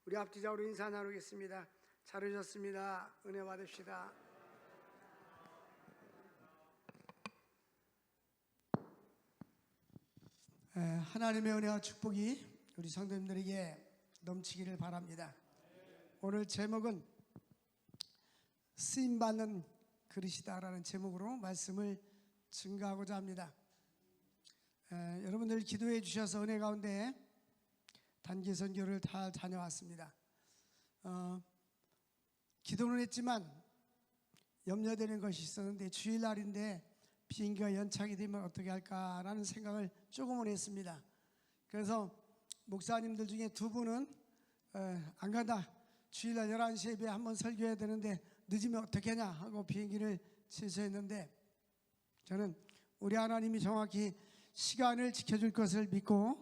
우리 앞뒤자로 인사 나누겠습니다. 잘 오셨습니다. 은혜 받으시다. 하나님의 은혜와 축복이 우리 성도님들에게 넘치기를 바랍니다. 오늘 제목은 쓰임받는 그릇이다라는 제목으로 말씀을 증거하고자 합니다. 여러분들 기도해 주셔서 은혜 가운데 단기 선교를 다 다녀왔습니다. 기도는 했지만 염려되는 것이 있었는데 주일날인데 비행기가 연착이 되면 어떻게 할까라는 생각을 조금은 했습니다. 그래서 목사님들 중에 두 분은 안 간다, 주일날 11시 예배 한번 설교해야 되는데 늦으면 어떻게 하냐 하고 비행기를 취소했는데, 저는 우리 하나님이 정확히 시간을 지켜줄 것을 믿고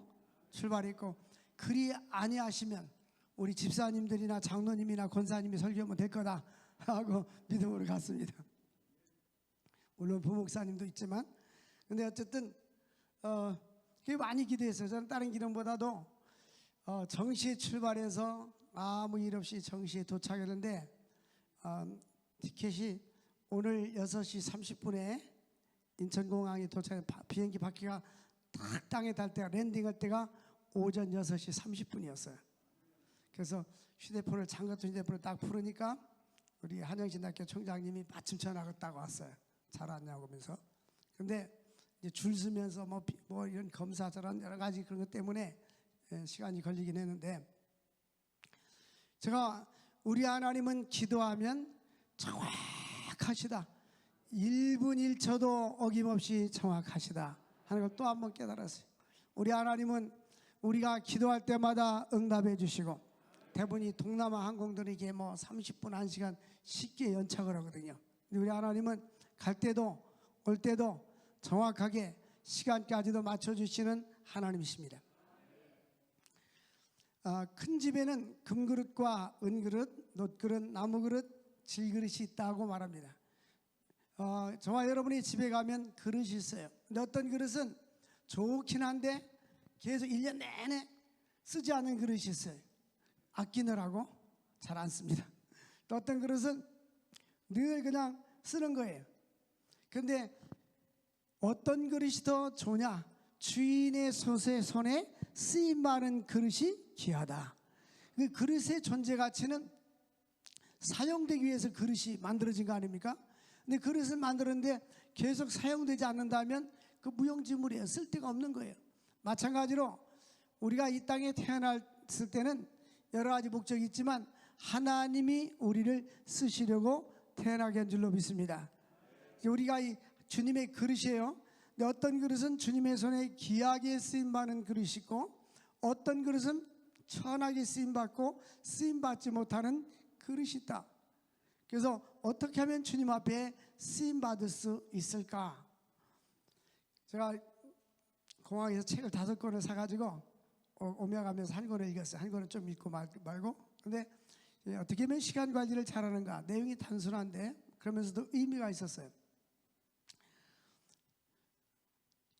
출발했고, 그리 아니하시면 우리 집사님들이나 장로님이나 권사님이 설교하면 될 거다 하고 믿음으로 갔습니다. 물론 부목사님도 있지만, 근데 어쨌든 그게 많이 기대했어요. 저는 다른 기름보다도 정시에 출발해서 아무 일 없이 정시에 도착했는데 티켓이 오늘 6시 30분에 인천공항에 도착해 비행기 바퀴가 딱 땅에 닿을 때가 랜딩할 때가 오전 6시 30분이었어요. 그래서 휴대폰을 장같은 휴대폰을 딱 풀으니까 우리 한영신학교 총장님이 마침 전화가 딱 왔어요. 잘 왔냐고 하면서. 근데 이제 줄 서면서 뭐 이런 검사 저런 여러 가지 그런 것 때문에 시간이 걸리긴 했는데, 제가 우리 하나님은 기도하면 정확하시다, 1분 1초도 어김없이 정확하시다 하는 걸 또 한 번 깨달았어요. 우리 하나님은 우리가 기도할 때마다 응답해 주시고, 대부분이 동남아 항공들에게 뭐 30분 1시간 쉽게 연착을 하거든요. 근데 우리 하나님은 갈 때도 올 때도 정확하게 시간까지도 맞춰주시는 하나님이십니다. 큰 집에는 금그릇과 은그릇, 놋그릇, 나무그릇, 질그릇이 있다고 말합니다. 저와 여러분이 집에 가면 그릇이 있어요. 근데 어떤 그릇은 좋긴 한데 계속 1년 내내 쓰지 않는 그릇이 있어요. 아끼느라고 잘 안 씁니다. 또 어떤 그릇은 늘 그냥 쓰는 거예요. 그런데 어떤 그릇이 더 좋냐? 주인의 손에 쓰임받는 그릇이 귀하다. 그 그릇의 존재 가치는 사용되기 위해서 그릇이 만들어진 거 아닙니까? 근데 그릇을 만들었는데 계속 사용되지 않는다면 그 무용지물이에요. 쓸데가 없는 거예요. 마찬가지로 우리가 이 땅에 태어났을 때는 여러 가지 목적이 있지만 하나님이 우리를 쓰시려고 태어나게 한 줄로 믿습니다. 우리가 이 주님의 그릇이에요. 근데 어떤 그릇은 주님의 손에 귀하게 쓰임받는 그릇이 있고, 어떤 그릇은 천하게 쓰임받고 쓰임받지 못하는 그릇이 있다. 그래서 어떻게 하면 주님 앞에 쓰임받을 수 있을까? 제가 공항에서 책을 5권을 사가지고 오며 가면서 한 권을 읽었어요. 한 권은 좀 읽고 말고. 근데 어떻게 하면 시간 관리를 잘하는가? 내용이 단순한데 그러면서도 의미가 있었어요.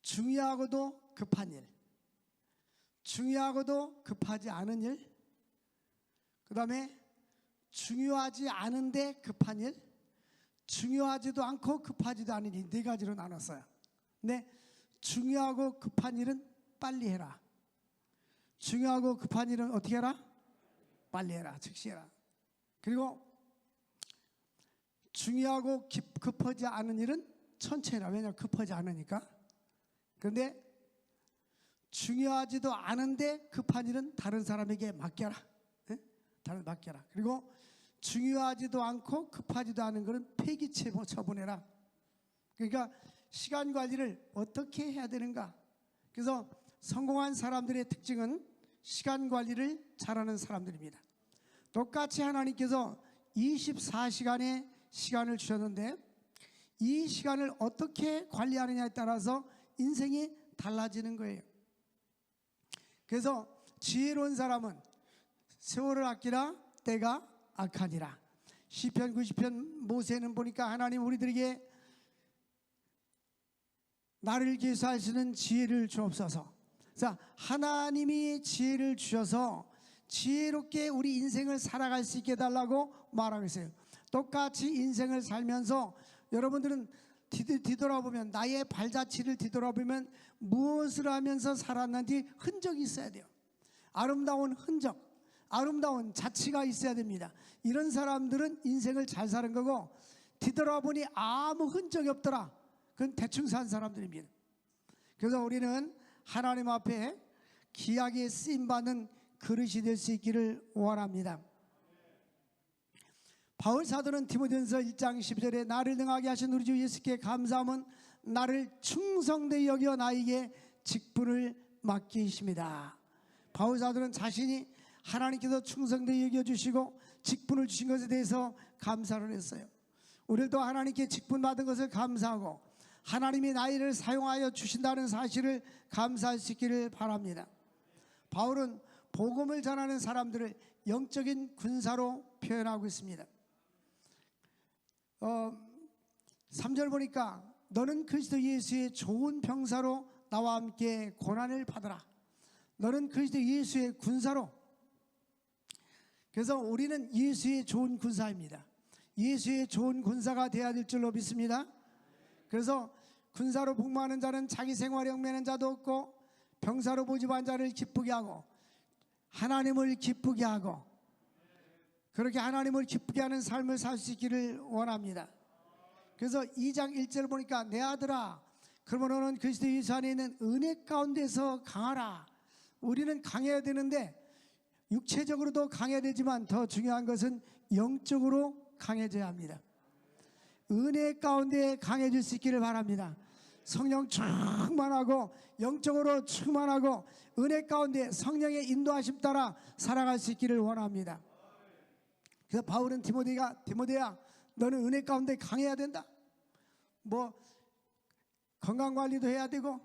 중요하고도 급한 일, 중요하고도 급하지 않은 일, 그 다음에 중요하지 않은데 급한 일, 중요하지도 않고 급하지도 않은 일, 4가지로 나눴어요. 근데 중요하고 급한 일은 빨리 해라. 중요하고 급한 일은 어떻게 해라? 빨리 해라. 즉시 해라. 그리고 중요하고 급하지 않은 일은 천천히 해라. 왜냐하면 급하지 않으니까. 그런데 중요하지도 않은데 급한 일은 다른 사람에게 맡겨라. 다른 맡겨라. 그리고 중요하지도 않고 급하지도 않은 것은 폐기체 처분해라. 그러니까 시간 관리를 어떻게 해야 되는가? 그래서 성공한 사람들의 특징은 시간 관리를 잘하는 사람들입니다. 똑같이 하나님께서 24시간의 시간을 주셨는데 이 시간을 어떻게 관리하느냐에 따라서 인생이 달라지는 거예요. 그래서 지혜로운 사람은 세월을 아끼라 때가 악하니라. 시편 90편 모세는 보니까 하나님 우리들에게 나를 계수하시는 지혜를 주옵소서. 자, 하나님이 지혜를 주셔서 지혜롭게 우리 인생을 살아갈 수 있게 해달라고 말하고 있어요. 똑같이 인생을 살면서 여러분들은 뒤돌아보면, 나의 발자취를 뒤돌아보면 무엇을 하면서 살았는지 흔적이 있어야 돼요. 아름다운 흔적, 아름다운 자취가 있어야 됩니다. 이런 사람들은 인생을 잘 사는 거고, 뒤돌아보니 아무 흔적이 없더라, 그건 대충 산 사람들입니다. 그래서 우리는 하나님 앞에 귀하게 쓰임받는 그릇이 될 수 있기를 원합니다. 바울 사도는 디모데전서 1장 12절에 나를 능하게 하신 우리 주 예수께 감사함은 나를 충성되이 여겨 나에게 직분을 맡기십니다. 바울 사도는 자신이 하나님께서 충성되이 여겨주시고 직분을 주신 것에 대해서 감사를 했어요. 우리도 하나님께 직분 받은 것을 감사하고 하나님이 나이를 사용하여 주신다는 사실을 감사할 수 있기를 바랍니다. 바울은 복음을 전하는 사람들을 영적인 군사로 표현하고 있습니다. 3절 보니까 너는 그리스도 예수의 좋은 병사로 나와 함께 고난을 받으라. 너는 그리스도 예수의 군사로. 그래서 우리는 예수의 좋은 군사입니다. 예수의 좋은 군사가 되어야 될 줄로 믿습니다. 그래서 군사로 복무하는 자는 자기 생활에 얽매는 자도 없고, 병사로 모집한 자를 기쁘게 하고 하나님을 기쁘게 하고, 그렇게 하나님을 기쁘게 하는 삶을 살 수 있기를 원합니다. 그래서 2장 1절 보니까 내 아들아, 그러면 너는 그리스도 예수 안에 있는 은혜 가운데서 강하라. 우리는 강해야 되는데, 육체적으로도 강해야 되지만 더 중요한 것은 영적으로 강해져야 합니다. 은혜 가운데 강해질 수 있기를 바랍니다. 성령 충만하고 영적으로 충만하고 은혜 가운데 성령의 인도하심 따라 살아갈 수 있기를 원합니다. 그래서 바울은 디모데야, 너는 은혜 가운데 강해야 된다. 뭐 건강관리도 해야 되고,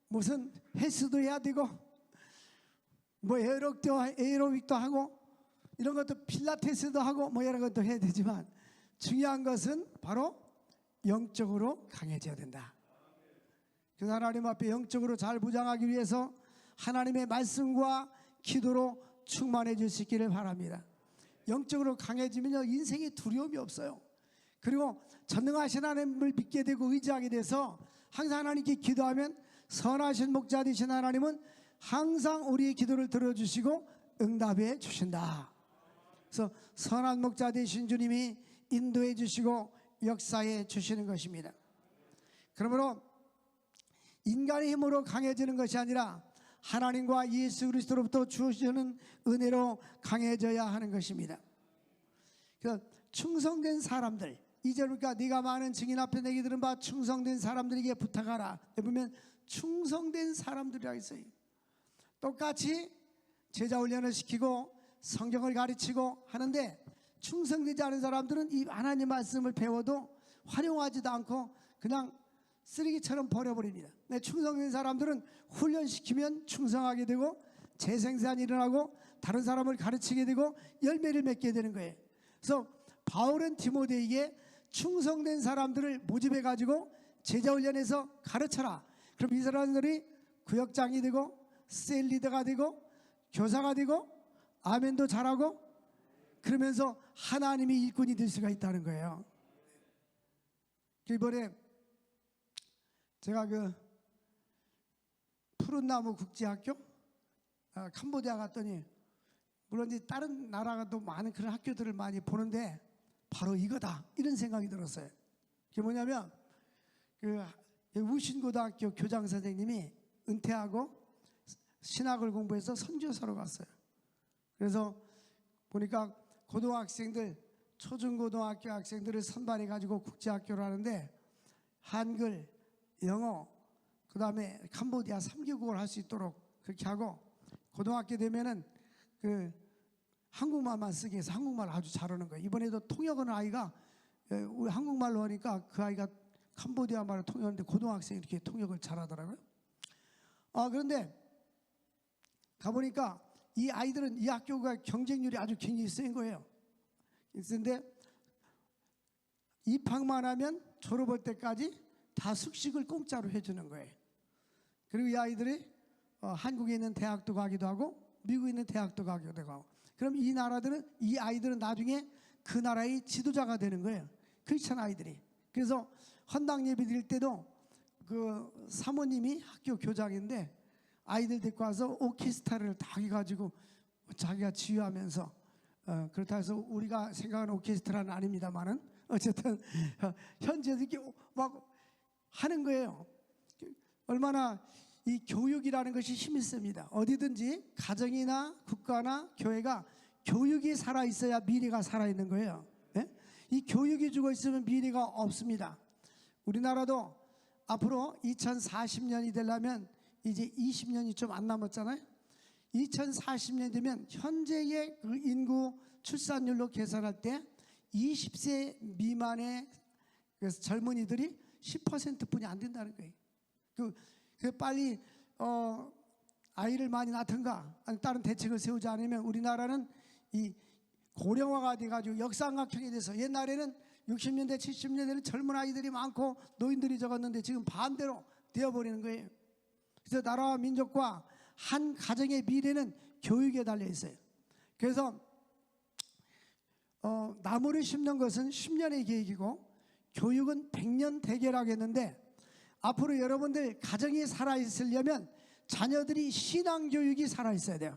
무슨 헬스도 해야 되고, 뭐 에어로빅도 하고, 이런 것도 필라테스도 하고, 뭐 이런 것도 해야 되지만, 중요한 것은 바로 영적으로 강해져야 된다. 그래서 하나님 앞에 영적으로 잘 무장하기 위해서 하나님의 말씀과 기도로 충만해질 수 있기를 바랍니다. 영적으로 강해지면요, 인생에 두려움이 없어요. 그리고 전능하신 하나님을 믿게 되고 의지하게 돼서 항상 하나님께 기도하면 선하신 목자 되신 하나님은 항상 우리의 기도를 들어주시고 응답해 주신다. 그래서 선한 목자 되신 주님이 인도해 주시고 역사해 주시는 것입니다. 그러므로 인간의 힘으로 강해지는 것이 아니라 하나님과 예수 그리스도로부터 주시는 은혜로 강해져야 하는 것입니다. 그래서 충성된 사람들, 2절 보니까 네가 많은 증인 앞에 내게 들은 바 충성된 사람들에게 부탁하라. 보면 충성된 사람들이라고 있어요. 똑같이 제자 훈련을 시키고 성경을 가르치고 하는데, 충성되지 않은 사람들은 이 하나님 말씀을 배워도 활용하지도 않고 그냥 쓰레기처럼 버려버립니다. 충성된 사람들은 훈련시키면 충성하게 되고 재생산이 일어나고 다른 사람을 가르치게 되고 열매를 맺게 되는 거예요. 그래서 바울은 디모데에게 충성된 사람들을 모집해가지고 제자훈련해서 가르쳐라. 그럼 이 사람들이 구역장이 되고 셀리더가 되고 교사가 되고 아멘도 잘하고, 그러면서 하나님의 일꾼이 될 수가 있다는 거예요. 이번에 제가 푸른 나무 국제학교 캄보디아 갔더니, 물론 이제 다른 나라가도 많은 그런 학교들을 많이 보는데 바로 이거다, 이런 생각이 들었어요. 그게 뭐냐면 우신고등학교 교장 선생님이 은퇴하고 신학을 공부해서 선교사로 갔어요. 그래서 보니까 고등학생들, 초중고등학교 학생들을 선발해 가지고 국제학교를 하는데 한글, 영어, 그 다음에 캄보디아 3개국을 할 수 있도록 그렇게 하고, 고등학교 되면은 한국말만 쓰게 해서 한국말 아주 잘하는 거예요. 이번에도 통역하는 아이가 우리 한국말로 하니까 그 아이가 캄보디아 말을 통역하는데 고등학생이 이렇게 통역을 잘하더라고요. 그런데 가보니까 이 아이들은 이 학교가 경쟁률이 아주 굉장히 센 거예요. 그런데 입학만 하면 졸업할 때까지 다 숙식을 공짜로 해주는 거예요. 그리고 이 아이들이 한국에 있는 대학도 가기도 하고 미국에 있는 대학도 가게 되고. 그럼 이 아이들은 나중에 그 나라의 지도자가 되는 거예요. 크리스천 아이들이. 그래서 헌당 예배 드릴 때도 그 사모님이 학교 교장인데 아이들 데리고 와서 오케스트라를 다 해가지고 자기가 지휘하면서 그렇다 해서 우리가 생각하는 오케스트라는 아닙니다만은 어쨌든 현지에서 이렇게 막 하는 거예요. 얼마나 이 교육이라는 것이 힘이 셉니다. 어디든지 가정이나 국가나 교회가 교육이 살아 있어야 미래가 살아 있는 거예요. 예? 이 교육이 죽어 있으면 미래가 없습니다. 우리나라도 앞으로 2040년이 되려면 이제 20년이 좀 안 남았잖아요. 2040년 되면 현재의 그 인구 출산율로 계산할 때 20세 미만의 젊은이들이 10%뿐이 안 된다는 거예요. 그 빨리 아이를 많이 낳든가 아니 다른 대책을 세우지 않으면 우리나라는 이 고령화가 돼가지고 역삼각형이 돼서 옛날에는 60년대 70년대는 젊은 아이들이 많고 노인들이 적었는데 지금 반대로 되어버리는 거예요. 그래서 나라와 민족과 한 가정의 미래는 교육에 달려 있어요. 그래서 나무를 심는 것은 10년의 계획이고 교육은 100년 대계라고 했는데 앞으로 여러분들 가정이 살아있으려면 자녀들이 신앙교육이 살아있어야 돼요.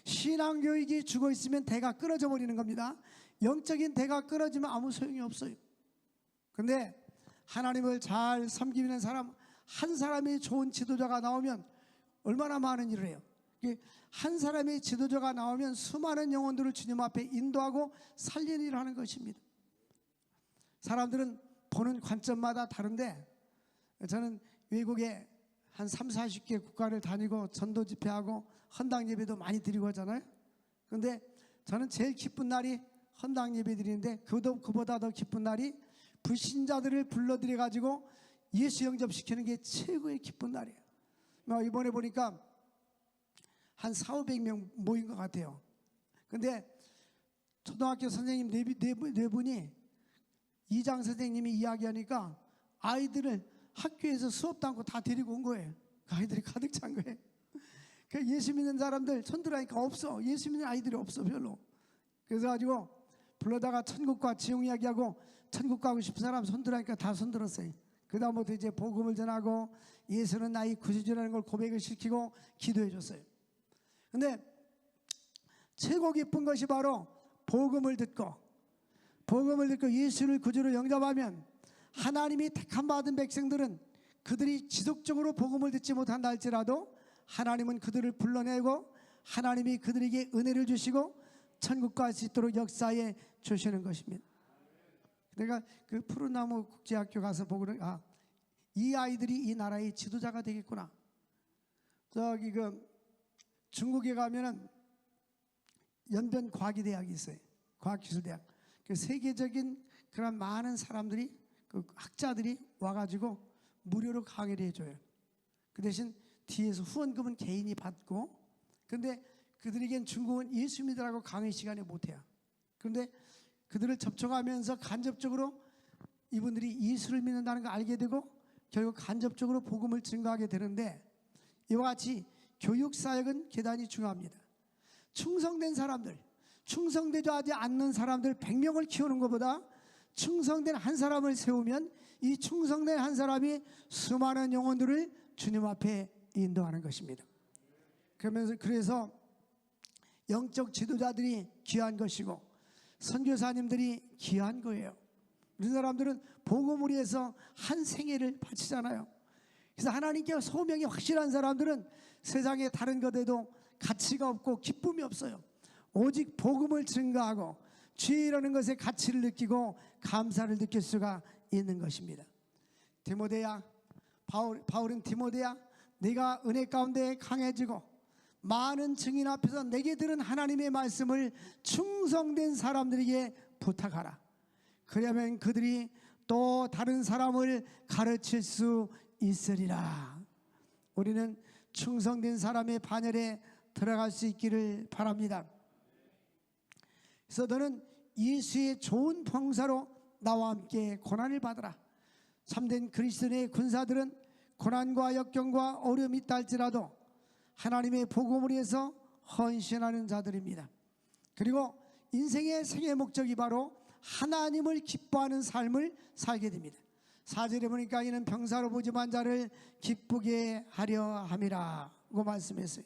신앙교육이 죽어 있으면 대가 끊어져 버리는 겁니다. 영적인 대가 끊어지면 아무 소용이 없어요. 근데 하나님을 잘 섬기는 사람 한 사람이 좋은 지도자가 나오면 얼마나 많은 일을 해요. 한 사람의 지도자가 나오면 수많은 영혼들을 주님 앞에 인도하고 살리는 일을 하는 것입니다. 사람들은 보는 관점마다 다른데 저는 외국에 한 3, 40개 국가를 다니고 전도 집회하고 헌당 예배도 많이 드리고 하잖아요. 그런데 저는 제일 기쁜 날이 헌당 예배 드리는데 그보다 더 기쁜 날이 불신자들을 불러들여 가지고 예수 영접시키는 게 최고의 기쁜 날이에요. 이번에 보니까 한 400~500명 모인 것 같아요. 근데 초등학교 선생님 네 분이 이장 선생님이 이야기하니까 아이들을 학교에서 수업도 않고 다 데리고 온 거예요. 아이들이 가득 찬 거예요. 예수 믿는 사람들 손들어니까 없어. 예수 믿는 아이들이 없어 별로. 그래서 가지고 불러다가 천국과 지옥 이야기하고 천국 가고 싶은 사람 손들어니까 다 손들었어요. 그 다음부터 이제 복음을 전하고 예수는 나의 구주라는 걸 고백을 시키고 기도해 줬어요. 근데 최고 기쁜 것이 바로 복음을 듣고 예수를 구주로 영접하면 하나님이 택함 받은 백성들은 그들이 지속적으로 복음을 듣지 못한다 할지라도 하나님은 그들을 불러내고 하나님이 그들에게 은혜를 주시고 천국 갈 수 있도록 역사해 주시는 것입니다. 내가 그 푸른나무 국제학교 가서 보고 이 아이들이 이 나라의 지도자가 되겠구나. 저기 중국에 가면은 연변 과기대학이 있어요. 과학기술대학. 그 세계적인 그런 많은 사람들이 그 학자들이 와가지고 무료로 강의를 해줘요. 그 대신 뒤에서 후원금은 개인이 받고, 근데 그들에겐 중국은 예수 믿으라고 강의 시간에 못해요. 그런데 그들을 접촉하면서 간접적으로 이분들이 예수를 믿는다는 걸 알게 되고 결국 간접적으로 복음을 증거하게 되는데, 이와 같이 교육사역은 대단히 중요합니다. 충성된 사람들, 충성되지 않는 사람들 100명을 키우는 것보다 충성된 한 사람을 세우면 이 충성된 한 사람이 수많은 영혼들을 주님 앞에 인도하는 것입니다. 그래서 영적 지도자들이 귀한 것이고 선교사님들이 귀한 거예요. 우리 사람들은 복음을 위해서 한 생애를 바치잖아요. 그래서 하나님께 소명이 확실한 사람들은 세상에 다른 것에도 가치가 없고 기쁨이 없어요. 오직 복음을 증거하고 죄라는 것의 가치를 느끼고 감사를 느낄 수가 있는 것입니다. 디모데야, 바울은 디모데야, 네가 은혜 가운데 강해지고 많은 증인 앞에서 내게 들은 하나님의 말씀을 충성된 사람들에게 부탁하라. 그러면 그들이 또 다른 사람을 가르칠 수 있으리라. 우리는 충성된 사람의 반열에 들어갈 수 있기를 바랍니다. 그래서 너는 예수의 좋은 병사로 나와 함께 고난을 받으라. 참된 그리스도인의 군사들은 고난과 역경과 어려움이 있다 할지라도 하나님의 복음을 위해서 헌신하는 자들입니다. 그리고 인생의 생애 목적이 바로 하나님을 기뻐하는 삶을 살게 됩니다. 4절에 보니까 이는 병사로 보지만 자를 기쁘게 하려 함이라고 말씀했어요.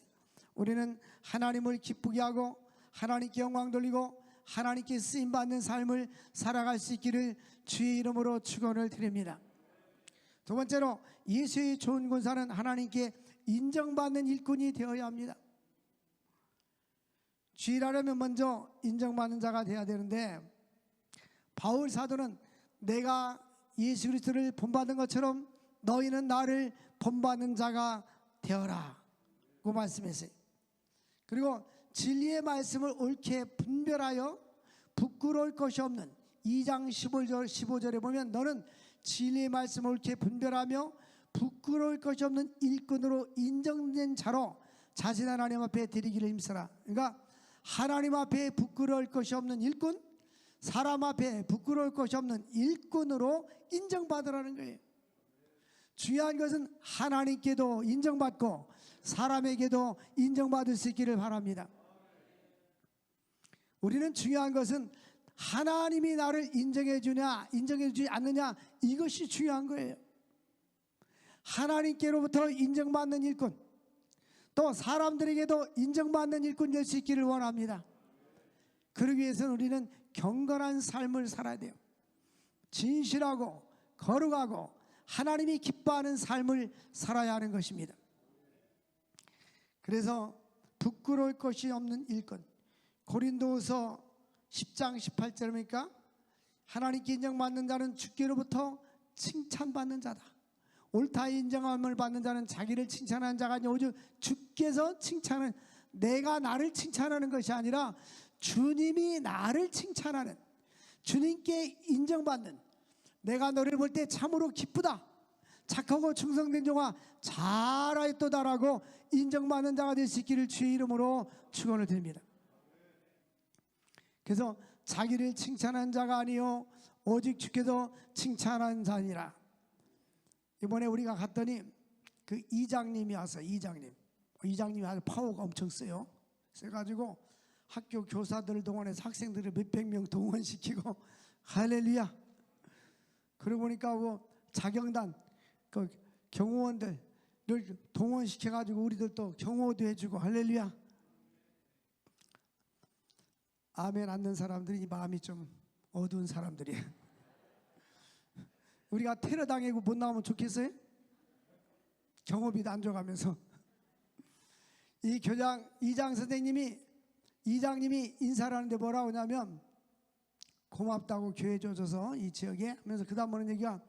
우리는 하나님을 기쁘게 하고 하나님께 영광 돌리고 하나님께 쓰임받는 삶을 살아갈 수 있기를 주의 이름으로 축원을 드립니다. 두 번째로 예수의 좋은 군사는 하나님께 인정받는 일꾼이 되어야 합니다. 주일하려면 먼저 인정받는 자가 되어야 되는데, 바울 사도는 내가 예수 그리스도를 본받은 것처럼 너희는 나를 본받는 자가 되어라 고 말씀했어요. 그리고 진리의 말씀을 옳게 분별하여 부끄러울 것이 없는 2장 15절에 보면 너는 진리의 말씀을 옳게 분별하며 부끄러울 것이 없는 일꾼으로 인정된 자로 자신 하나님 앞에 드리기를 힘쓰라. 그러니까 하나님 앞에 부끄러울 것이 없는 일꾼, 사람 앞에 부끄러울 것이 없는 일꾼으로 인정받으라는 거예요. 중요한 것은 하나님께도 인정받고 사람에게도 인정받을 수 있기를 바랍니다. 우리는 중요한 것은 하나님이 나를 인정해 주냐 인정해 주지 않느냐, 이것이 중요한 거예요. 하나님께로부터 인정받는 일꾼, 또 사람들에게도 인정받는 일꾼 될 수 있기를 원합니다. 그러기 위해서는 우리는 경건한 삶을 살아야 돼요. 진실하고 거룩하고 하나님이 기뻐하는 삶을 살아야 하는 것입니다. 그래서 부끄러울 것이 없는 일꾼, 고린도후서 10장 18절입니까? 하나님께 인정받는 자는 주께로부터 칭찬받는 자다. 옳다 인정함을 받는 자는 자기를 칭찬하는 자가 아니라 오직 주께서 칭찬하는, 내가 나를 칭찬하는 것이 아니라 주님이 나를 칭찬하는, 주님께 인정받는, 내가 너를 볼 때 참으로 기쁘다, 착하고 충성된 종아 잘하였도다라고 인정받는 자가 될 수 있기를 주의 이름으로 축원을 드립니다. 그래서 자기를 칭찬하는 자가 아니요 오직 주께서 칭찬하는 자니라. 이번에 우리가 갔더니 그 이장님이 와서, 이장님이 아주 파워가 엄청 세요. 세가지고 학교 교사들을 동원해서 학생들을 몇백 명 동원시키고 할렐루야. 그러고 보니까 뭐 자경단 그 경호원들을 동원시켜가지고 우리들 또 경호도 해주고 할렐루야. 아멘 않는 사람들이 마음이 좀 어두운 사람들이에요. 우리가 테러 당하고 못 나오면 좋겠어요? 경호비도 안 줘가면서. 이 교장 이장 선생님이, 이장님이 인사를 하는데 뭐라고 하냐면 고맙다고 교회 줘줘서 이 지역에 하면서 그 다음 뭐는 얘기가,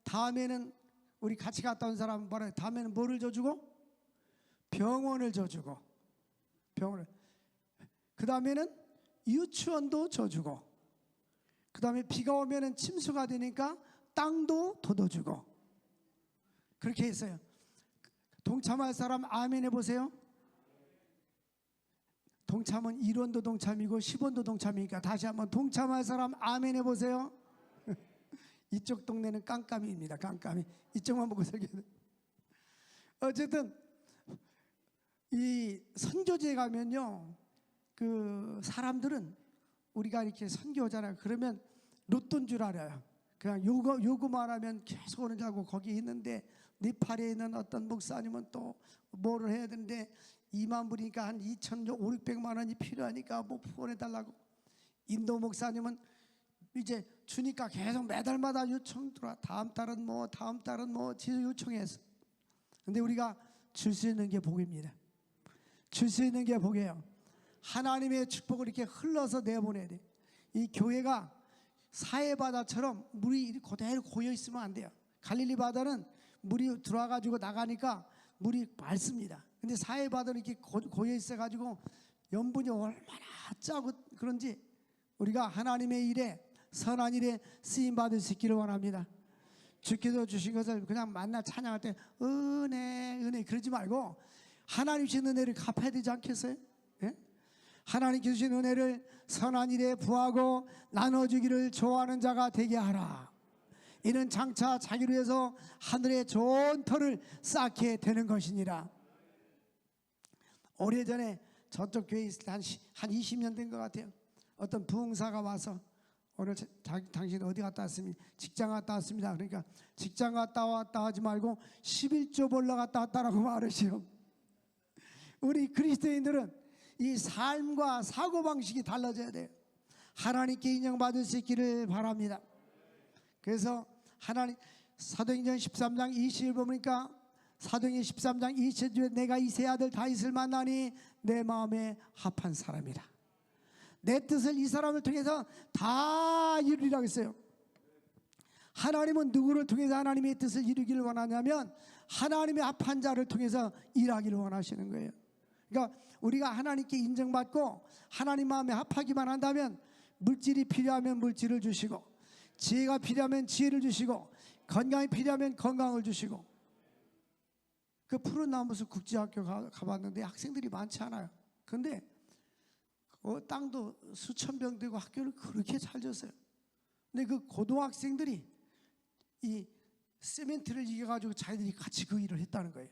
다음에는 우리 같이 갔다 온 사람 뭐라, 다음에는 뭐를 줘주고? 병원을 줘주고, 병원을, 그 다음에는 유치원도 줘주고, 그 다음에 비가 오면은 침수가 되니까 땅도 돋워주고, 그렇게 했어요. 동참할 사람 아멘 해보세요. 동참은 1원도 동참이고 10원도 동참이니까 다시 한번 동참할 사람 아멘 해보세요. 이쪽 동네는 깜깜이입니다. 깜깜이. 이쪽만 보고 살게 돼. 어쨌든 이 선교지에 가면요, 그 사람들은 우리가 이렇게 선교하잖아요. 그러면 로또인 줄 알아요. 그냥 요구만 하면 계속 오는 줄 알고 거기 있는데, 네팔에 있는 어떤 목사님은 또 뭐를 해야 되는데 2만 불이니까 한 2,500만 원이 필요하니까 뭐 후원해달라고. 인도 목사님은 이제 주니까 계속 매달마다 요청 들어와. 다음 달은 뭐 지금 요청해서. 근데 우리가 줄 수 있는 게 복입니다. 줄 수 있는 게 복이에요. 하나님의 축복을 이렇게 흘러서 내보내야 돼. 이 교회가 사해 바다처럼 물이 그대로 고여 있으면 안 돼요. 갈릴리 바다는 물이 들어와 가지고 나가니까 물이 맑습니다. 근데 사해 바다는 이렇게 고여 있어 가지고 염분이 얼마나 짜고 그런지 우리가 하나님의 일에, 선한 일에 쓰임 받을 수 있기를 원합니다. 주께서 주신 것을 그냥 만나 찬양할 때 은혜 그러지 말고 하나님 주신 은혜를 갚아야 되지 않겠어요? 예? 하나님 주신 은혜를 선한 일에 부하고 나눠주기를 좋아하는 자가 되게 하라. 이는 장차 자기를 위해서 하늘의 좋은 터를 쌓게 되는 것이니라. 오래전에 저쪽 교회에 있을 때 한 20년 된 것 같아요. 어떤 부흥사가 와서 오늘 당신 어디 갔다 왔습니까? 직장 갔다 왔습니다. 그러니까 직장 갔다 왔다 하지 말고 11조 벌러 갔다 왔다라고 말하시오. 우리 그리스도인들은 이 삶과 사고방식이 달라져야 돼요. 하나님께 인정받을 수 있기를 바랍니다. 그래서 하나님 사도행전 13장 20절 보니까 사도행전 13장 20절에 내가 이 세 아들 다윗을 만나니 내 마음에 합한 사람이라. 내 뜻을 이 사람을 통해서 다 이루리라고 했어요. 하나님은 누구를 통해서 하나님의 뜻을 이루기를 원하냐면 하나님의 합한 자를 통해서 일하기를 원하시는 거예요. 그러니까 우리가 하나님께 인정받고 하나님 마음에 합하기만 한다면 물질이 필요하면 물질을 주시고, 지혜가 필요하면 지혜를 주시고, 건강이 필요하면 건강을 주시고. 그 푸른 나무숲 국제학교 가봤는데 학생들이 많지 않아요. 그런데 땅도 수천 평 되고 학교를 그렇게 잘 졌어요. 근데 그 고등학생들이 이 시멘트를 이겨가지고 자기들이 같이 그 일을 했다는 거예요.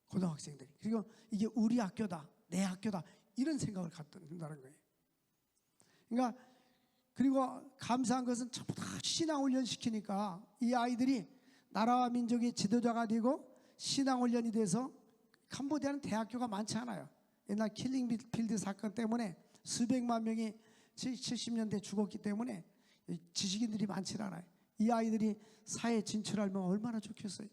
고등학생들이. 그리고 이게 우리 학교다, 내 학교다, 이런 생각을 갖는다는 거예요. 그러니까 그리고 감사한 것은 전부 다 신앙훈련 시키니까 이 아이들이 나라와 민족의 지도자가 되고 신앙훈련이 돼서, 캄보디아는 대학교가 많지 않아요. 옛날 킬링필드 사건 때문에 수백만 명이 70년대 죽었기 때문에 지식인들이 많지 않아요. 이 아이들이 사회에 진출하면 얼마나 좋겠어요.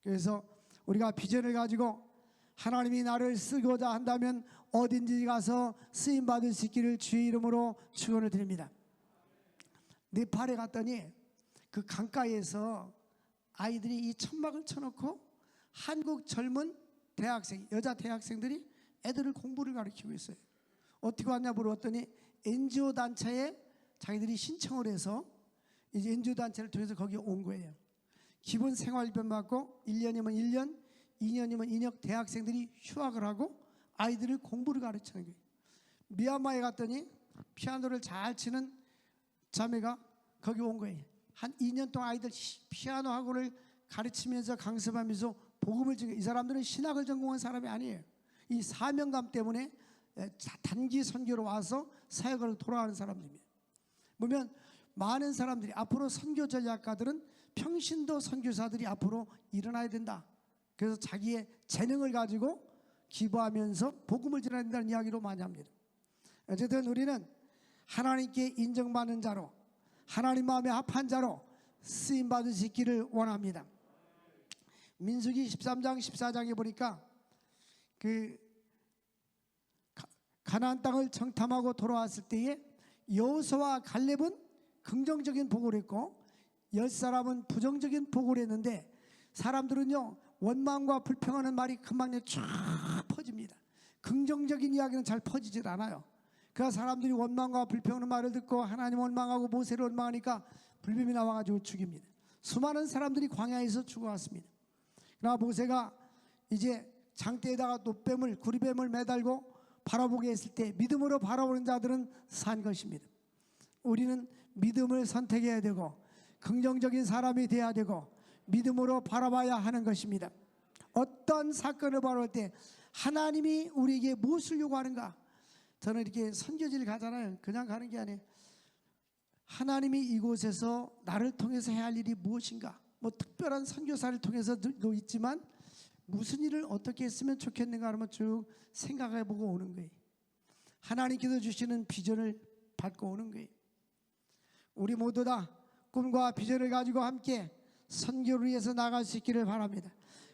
그래서 우리가 비전을 가지고 하나님이 나를 쓰고자 한다면 어딘지 가서 쓰임받을 수 있기를 주의 이름으로 축원을 드립니다. 네팔에 갔더니 그 강가에서 아이들이 이 천막을 쳐놓고 한국 젊은 대학생, 여자 대학생들이 애들을 공부를 가르치고 있어요. 어떻게 왔냐 물어봤더니 NGO 단체에 자기들이 신청을 해서 이제 NGO 단체를 통해서 거기 온 거예요. 기본 생활비만 받고 1년이면 1년, 2년이면 2년 대학생들이 휴학을 하고 아이들을 공부를 가르치는 거예요. 미얀마에 갔더니 피아노를 잘 치는 자매가 거기 온 거예요. 한 2년 동안 아이들 피아노 학원을 가르치면서 강습하면서 복음을 전해. 이 사람들은 신학을 전공한 사람이 아니에요. 이 사명감 때문에 단기 선교로 와서 사역으로 돌아가는 사람들입니다. 보면 많은 사람들이 앞으로 선교 전략가들은 평신도 선교사들이 앞으로 일어나야 된다. 그래서 자기의 재능을 가지고 기부하면서 복음을 전해야 된다는 이야기로 많이 합니다. 어쨌든 우리는 하나님께 인정받는 자로, 하나님 마음에 합한 자로 쓰임받을 수 있기를 원합니다. 민수기 13장 14장에 보니까 그 가나안 땅을 정탐하고 돌아왔을 때에 여호수아와 갈렙은 긍정적인 보고를 했고 10사람은 부정적인 보고를 했는데, 사람들은요 원망과 불평하는 말이 금방 쫙 퍼집니다. 긍정적인 이야기는 잘 퍼지질 않아요. 그 사람들이 원망과 불평하는 말을 듣고 하나님 원망하고 모세를 원망하니까 불뱀이 나와가지고 죽입니다. 수많은 사람들이 광야에서 죽어왔습니다. 그러나 모세가 이제 장대에다가 노뱀을, 구리뱀을 매달고 바라보게 했을 때 믿음으로 바라보는 자들은 산 것입니다. 우리는 믿음을 선택해야 되고 긍정적인 사람이 돼야 되고 믿음으로 바라봐야 하는 것입니다. 어떤 사건을 바라볼 때 하나님이 우리에게 무엇을 요구하는가? 저는 이렇게 선교지를 가잖아요. 그냥 가는 게 아니에요. 하나님이 이곳에서 나를 통해서 해야 할 일이 무엇인가? 뭐 특별한 선교사를 통해서도 있지만 무슨 일을 어떻게 했으면 좋겠는가 하면 쭉 생각해보고 오는 거예요. 하나님께서 주시는 비전을 받고 오는 거예요. 우리 모두 다 꿈과 비전을 가지고 함께 선교를 위해서 나갈 수 있기를 바랍니다.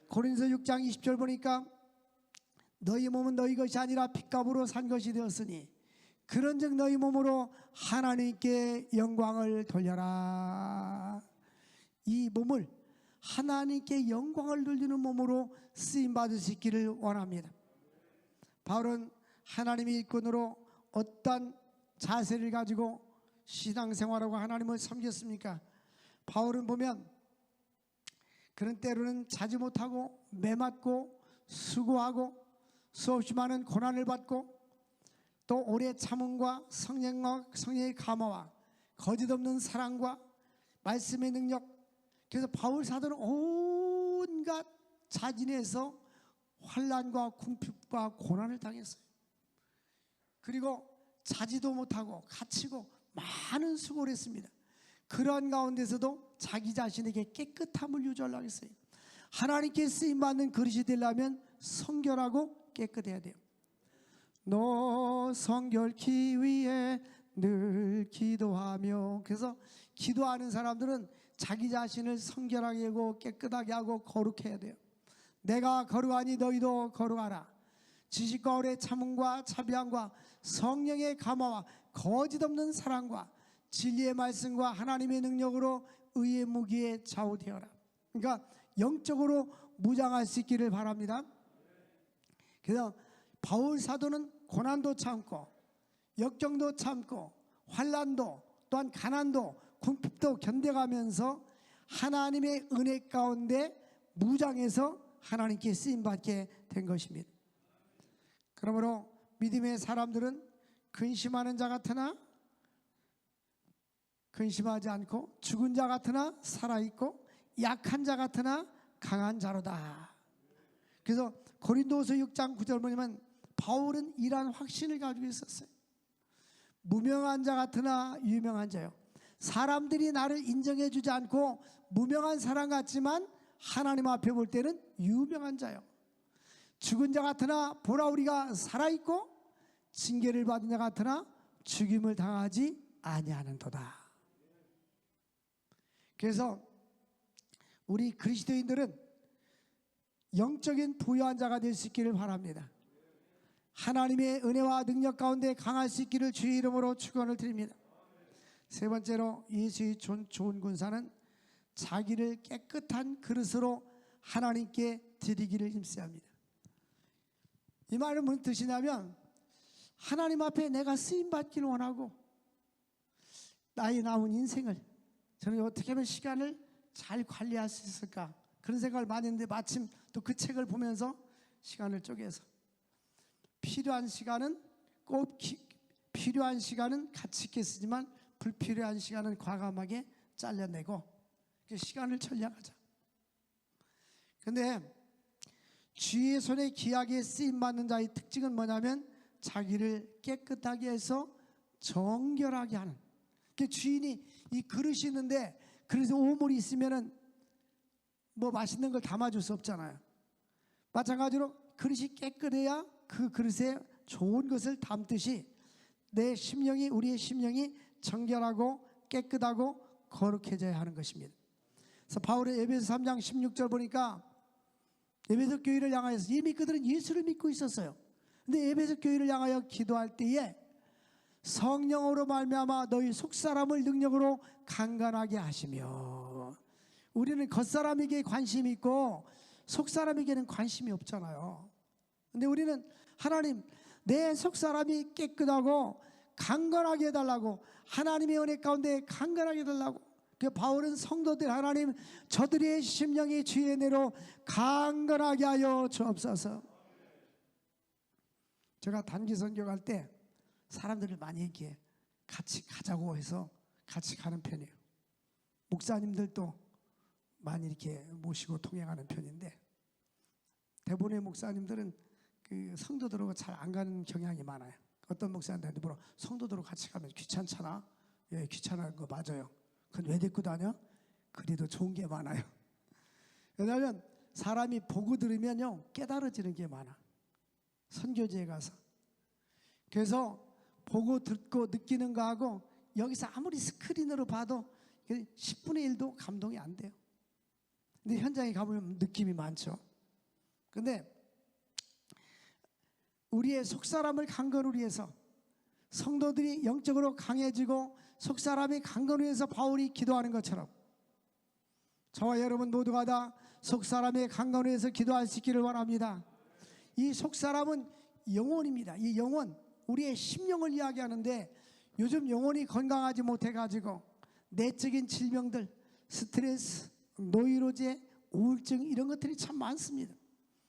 고린도서 6장 20절 보니까 너희 몸은 너희 것이 아니라 핏값으로 산 것이 되었으니 그런즉 너희 몸으로 하나님께 영광을 돌려라. 이 몸을 하나님께 영광을 돌리는 몸으로 쓰임받을 수 있기를 원합니다. 바울은 하나님의 일꾼으로 어떤 자세를 가지고 신앙생활하고 하나님을 섬겼습니까? 바울은 보면 그런 때로는 자지 못하고 매맞고 수고하고 수없이 많은 고난을 받고 또 오래 참음과 성령의 감화와 거짓없는 사랑과 말씀의 능력, 그래서 바울 사도는 온갖 자진해서 환난과 궁핍과 고난을 당했어요. 그리고 자지도 못하고 갇히고 많은 수고를 했습니다. 그러한 가운데서도 자기 자신에게 깨끗함을 유지하려고 했어요. 하나님께 쓰임받는 그릇이 되려면 성결하고 깨끗해야 돼요. 너 성결케 위해 늘 기도하며. 그래서 기도하는 사람들은 자기 자신을 성결하게 하고 깨끗하게 하고 거룩해야 돼요. 내가 거룩하니 너희도 거룩하라. 지식과 오래 참음과 자비함과 성령의 감화와 거짓 없는 사랑과 진리의 말씀과 하나님의 능력으로 의의 무기에 좌우되어라. 그러니까 영적으로 무장할 수 있기를 바랍니다. 그래서 바울 사도는 고난도 참고 역경도 참고 환난도 또한 가난도 궁핍도 견뎌가면서 하나님의 은혜 가운데 무장해서 하나님께 쓰임받게 된 것입니다. 그러므로 믿음의 사람들은 근심하는 자 같으나 근심하지 않고, 죽은 자 같으나 살아있고, 약한 자 같으나 강한 자로다. 그래서 고린도서 6장 9절 보면 바울은 이러한 확신을 가지고 있었어요. 무명한 자 같으나 유명한 자요. 사람들이 나를 인정해 주지 않고 무명한 사람 같지만 하나님 앞에 볼 때는 유명한 자요. 죽은 자 같으나 보라 우리가 살아있고, 징계를 받은 자 같으나 죽임을 당하지 아니하는도다. 그래서 우리 그리스도인들은 영적인 부유한 자가 될 수 있기를 바랍니다. 하나님의 은혜와 능력 가운데 강할 수 있기를 주의 이름으로 축원을 드립니다. 세 번째로 예수의 좋은 군사는 자기를 깨끗한 그릇으로 하나님께 드리기를 힘써야 합니다. 이 말은 무슨 뜻이냐면, 하나님 앞에 내가 쓰임받기를 원하고 나의 남은 인생을 저는 어떻게 하면 시간을 잘 관리할 수 있을까, 그런 생각을 많이 했는데 마침 또 그 책을 보면서 시간을 쪼개서 필요한 시간은 필요한 시간은 가치 있게 쓰지만 불필요한 시간은 과감하게 잘라내고 시간을 전략하자. 그런데 주의 손에 귀하게 쓰임받는 자의 특징은 뭐냐면 자기를 깨끗하게 해서 정결하게 하는. 주인이 이 그릇이 있는데 그래서 오물이 있으면은 뭐 맛있는 걸 담아줄 수 없잖아요. 마찬가지로 그릇이 깨끗해야 그 그릇에 좋은 것을 담듯이 내 심령이, 우리의 심령이 정결하고 깨끗하고 거룩해져야 하는 것입니다. 그래서 바울의 에베소 3장 16절 보니까 에베소 교회를 향하여서, 이미 그들은 예수를 믿고 있었어요. 근데 에베소 교회를 향하여 기도할 때에 성령으로 말미암아 너희 속사람을 능력으로 강건하게 하시며. 우리는 겉사람에게 관심이 있고 속사람에게는 관심이 없잖아요. 근데 우리는 하나님, 내 속사람이 깨끗하고 강건하게 해달라고, 하나님의 은혜 가운데 강건하게 해달라고. 그 바울은 성도들, 하나님 저들의 심령이 주의 은혜로 강건하게 하여 주옵소서. 제가 단기 선교 갈 때 사람들을 많이 이렇게 같이 가자고 해서 같이 가는 편이에요. 목사님들도 많이 이렇게 모시고 통행하는 편인데, 대부분의 목사님들은 그 성도들하고 잘 안 가는 경향이 많아요. 어떤 목사님들한테 물어, 성도들하고 같이 가면 귀찮잖아. 예, 귀찮은 거 맞아요. 그건 왜 데리고 다녀? 그래도 좋은 게 많아요. 왜냐하면 사람이 보고 들으면요 깨달아지는 게 많아, 선교지에 가서. 그래서 보고 듣고 느끼는 거하고 여기서 아무리 스크린으로 봐도 10분의 1도 감동이 안 돼요. 근데 현장에 가보면 느낌이 많죠. 근데 우리의 속사람을 강건을 위해서, 성도들이 영적으로 강해지고 속사람이 강건을 위해서 바울이 기도하는 것처럼 저와 여러분 모두가 다 속사람의 강건을 위해서 기도할 수 있기를 원합니다. 이 속사람은 영혼입니다. 이 영혼, 우리의 심령을 이야기하는데, 요즘 영혼이 건강하지 못해가지고 내적인 질병들, 스트레스, 노이로제, 우울증 이런 것들이 참 많습니다.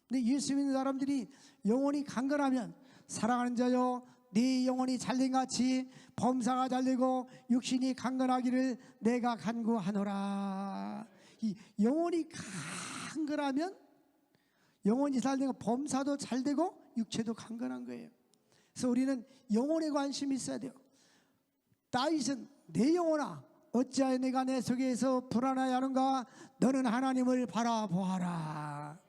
근데 예수 믿는 사람들이 영혼이 강건하면, 사랑하는 자여 네 영혼이 잘된 같이 범사가 잘되고 육신이 강건하기를 내가 간구하노라. 이 영혼이 강건하면 영혼이 잘 되고 범사도 잘 되고 육체도 강건한 거예요. 그래서 우리는 영혼에 관심이 있어야 돼요. 다윗은 내 영혼아 어찌하여 내가 내 속에서 불안하여 하는가? 너는 하나님을 바라보아라.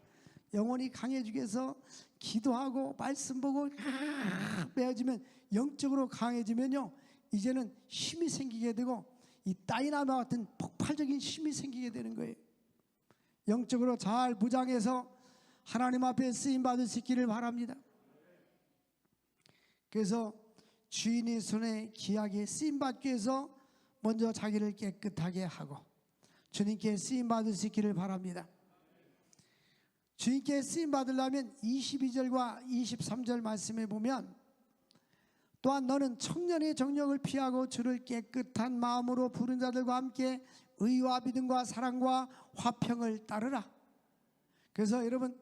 영혼이 강해지기 위해서 기도하고 말씀 보고 빼어지면 영적으로 강해지면요 이제는 힘이 생기게 되고 이 다이나마 같은 폭발적인 힘이 생기게 되는 거예요. 영적으로 잘 무장해서 하나님 앞에 쓰임받을 수 있기를 바랍니다. 그래서 주인의 손에 귀하게 쓰임받기 위해서 먼저 자기를 깨끗하게 하고 주님께 쓰임받을 수 있기를 바랍니다. 주님께 쓰임받으려면 22절과 23절 말씀에 보면 또한 너는 청년의 정령을 피하고 주를 깨끗한 마음으로 부른 자들과 함께 의와 믿음과 사랑과 화평을 따르라. 그래서 여러분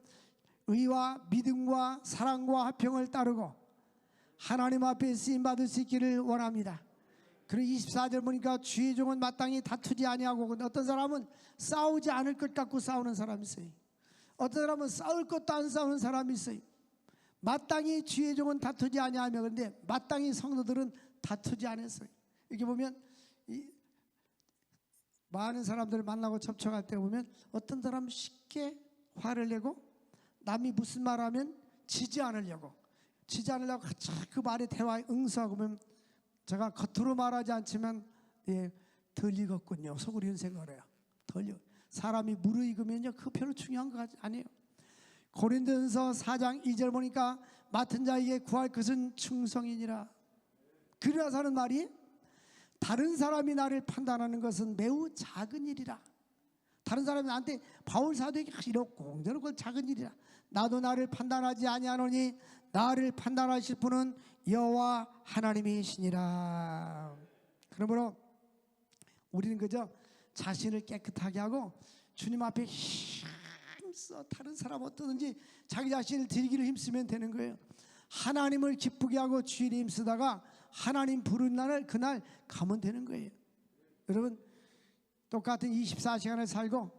의와 믿음과 사랑과 화평을 따르고 하나님 앞에 쓰임받을 수 있기를 원합니다. 그리고 24절 보니까 주의 종은 마땅히 다투지 아니하고 어떤 사람은 싸우지 않을 것 같고 싸우는 사람이 있어요. 어떤 사람은 싸울 것도 안 싸우는 사람이 있어요. 마땅히 주의 종은 다투지 아니하며 그런데 마땅히 성도들은 다투지 않았어요. 이렇게 보면 많은 사람들을 만나고 접촉할 때 보면 어떤 사람은 쉽게 화를 내고 남이 무슨 말하면 지지 않으려고 그 말에 대화에 응수하고 보면 제가 겉으로 말하지 않지만 덜 익었군요. 속으로 이런 생각을 해요. 사람이 무르익으면요 그 별로 중요한 거 아니에요. 고린도전서 4장 2절 보니까 맡은 자에게 구할 것은 충성이니라. 그러나 하는 말이 다른 사람이 나를 판단하는 것은 매우 작은 일이라. 다른 사람이 나한테 바울 사도에게 이렇고 저렇고 작은 일이라. 나도 나를 판단하지 아니하노니 나를 판단하실 분은 여호와 하나님이시니라. 그러므로 우리는 그저 자신을 깨끗하게 하고 주님 앞에 힘써 다른 사람 어떠든지 자기 자신을 드리기를 힘쓰면 되는 거예요. 하나님을 기쁘게 하고 주일에 힘쓰다가 하나님 부른 날을 그날 가면 되는 거예요. 여러분 똑같은 24시간을 살고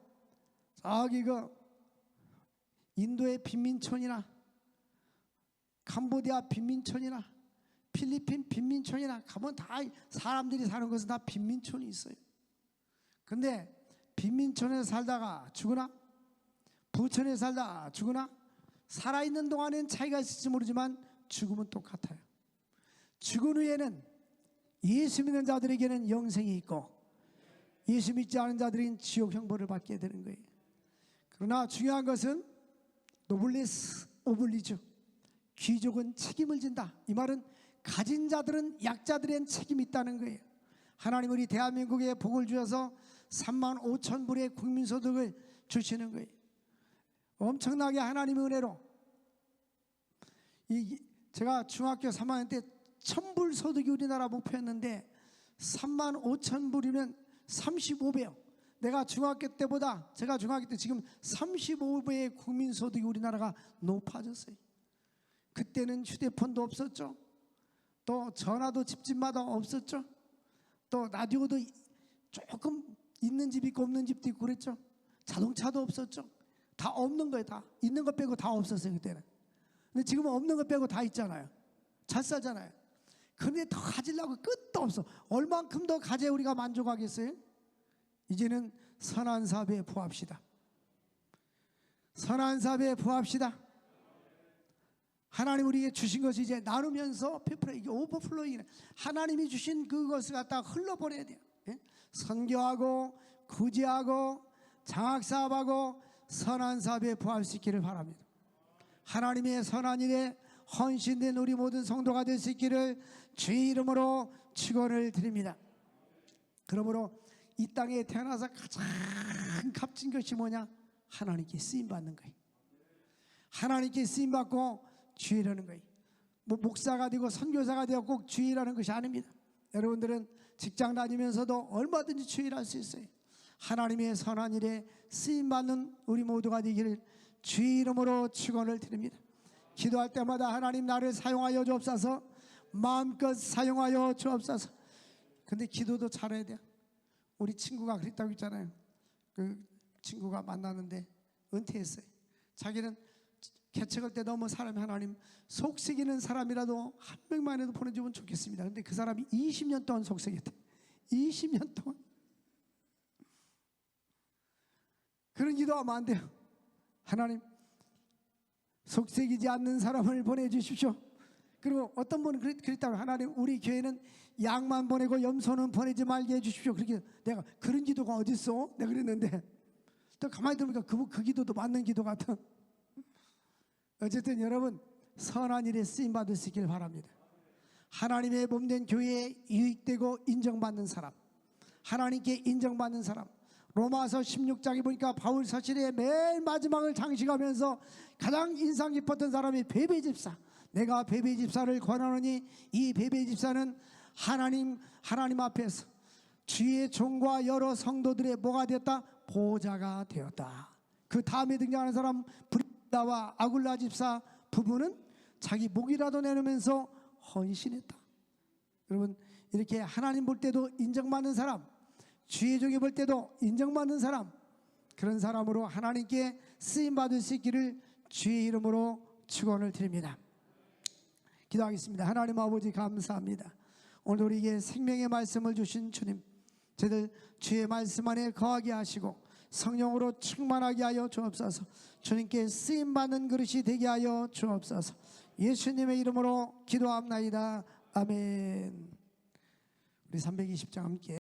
저기 인도의 빈민촌이나 캄보디아 빈민촌이나 필리핀 빈민촌이나 가면 다 사람들이 사는 것은 다 빈민촌이 있어요. 근데 빈민촌에 살다가 죽으나 부촌에 살다가 죽으나 살아있는 동안에는 차이가 있을지 모르지만 죽으면 똑같아요. 죽은 후에는 예수 믿는 자들에게는 영생이 있고 예수 믿지 않은 자들은 지옥 형벌을 받게 되는 거예요. 그러나 중요한 것은 노블리스 오블리주, 귀족은 책임을 진다. 이 말은 가진 자들은 약자들엔 책임이 있다는 거예요. 하나님 우리 대한민국에 복을 주셔서 3만 5천 불의 국민소득을 주시는 거예요. 엄청나게 하나님의 은혜로 제가 중학교 3학년 때 1,000불 소득이 우리나라 목표였는데 3만 5천 불이면 35배요. 제가 중학교 때 지금 35배의 국민소득이 우리나라가 높아졌어요. 그때는 휴대폰도 없었죠. 또 전화도 집집마다 없었죠. 또 라디오도 조금 있는 집 있고 없는 집도 있고 그랬죠. 자동차도 없었죠. 다 없는 거예요. 다 있는 것 빼고 다 없었어요 그때는. 근데 지금은 없는 것 빼고 다 있잖아요. 잘 살잖아요. 그런데 더 가지려고 끝도 없어. 얼만큼 더 가져야 우리가 만족하겠어요? 이제는 선한 사업에 부합시다. 선한 사업에 부합시다. 하나님 우리에게 주신 것이 이제 나누면서 이게 오버플로잉. 하나님이 주신 그것을 갖다가 흘러보내야 돼요. 예? 선교하고 구제하고 장학사업하고 선한 사업에 부할 수 있기를 바랍니다. 하나님의 선한 일에 헌신된 우리 모든 성도가 될 수 있기를 주의 이름으로 축원을 드립니다. 그러므로 이 땅에 태어나서 가장 값진 것이 뭐냐? 하나님께 쓰임받는 거예요. 하나님께 쓰임받고 주의라는 거예요. 뭐 목사가 되고 선교사가 되고 꼭 주의라는 것이 아닙니다. 여러분들은 직장 다니면서도 얼마든지 주의할 수 있어요. 하나님의 선한 일에 쓰임받는 우리 모두가 되기를 주의 이름으로 축원을 드립니다. 기도할 때마다 하나님 나를 사용하여 주옵소서, 마음껏 사용하여 주옵소서. 근데 기도도 잘해야 돼요. 우리 친구가 그랬다고 했잖아요. 그 친구가 만나는데 은퇴했어요. 자기는 개척할 때 너무 사람이 하나님 속삭이는 사람이라도 한 명만 해도 보내주면 좋겠습니다. 근데 그 사람이 20년 동안 속삭였대. 20년 동안. 그런 기도하면 안 돼요. 하나님 속삭이지 않는 사람을 보내주십시오. 그리고 어떤 분은 그랬다고, 하나님 우리 교회는 양만 보내고 염소는 보내지 말게 해주십시오. 그렇게 내가 그런 기도가 어딨어? 내가 그랬는데 또 가만히 들으니까 그 기도도 맞는 기도 같아. 어쨌든 여러분 선한 일에 쓰임받을 수 있길 바랍니다. 하나님의 몸된 교회에 유익되고 인정받는 사람, 하나님께 인정받는 사람. 로마서 16장에 보니까 바울 서신의 맨 마지막을 장식하면서 가장 인상 깊었던 사람이 베베 집사. 내가 베베 집사를 권하노니 이 베베 집사는 하나님 앞에서 주의 종과 여러 성도들의 뭐가 되었다? 보좌가 되었다. 그 다음에 등장하는 사람 브리다와 아굴라 집사 부부는 자기 목이라도 내놓으면서 헌신했다. 여러분 이렇게 하나님 볼 때도 인정받는 사람, 주의 종이 볼 때도 인정받는 사람, 그런 사람으로 하나님께 쓰임받을 수 있기를 주의 이름으로 축원을 드립니다. 기도하겠습니다. 하나님 아버지 감사합니다. 오늘 우리에게 생명의 말씀을 주신 주님, 저희들 주의 말씀 안에 거하게 하시고 성령으로 충만하게 하여 주옵소서. 주님께 쓰임받는 그릇이 되게 하여 주옵소서. 예수님의 이름으로 기도합나이다. 아멘. 우리 320장 함께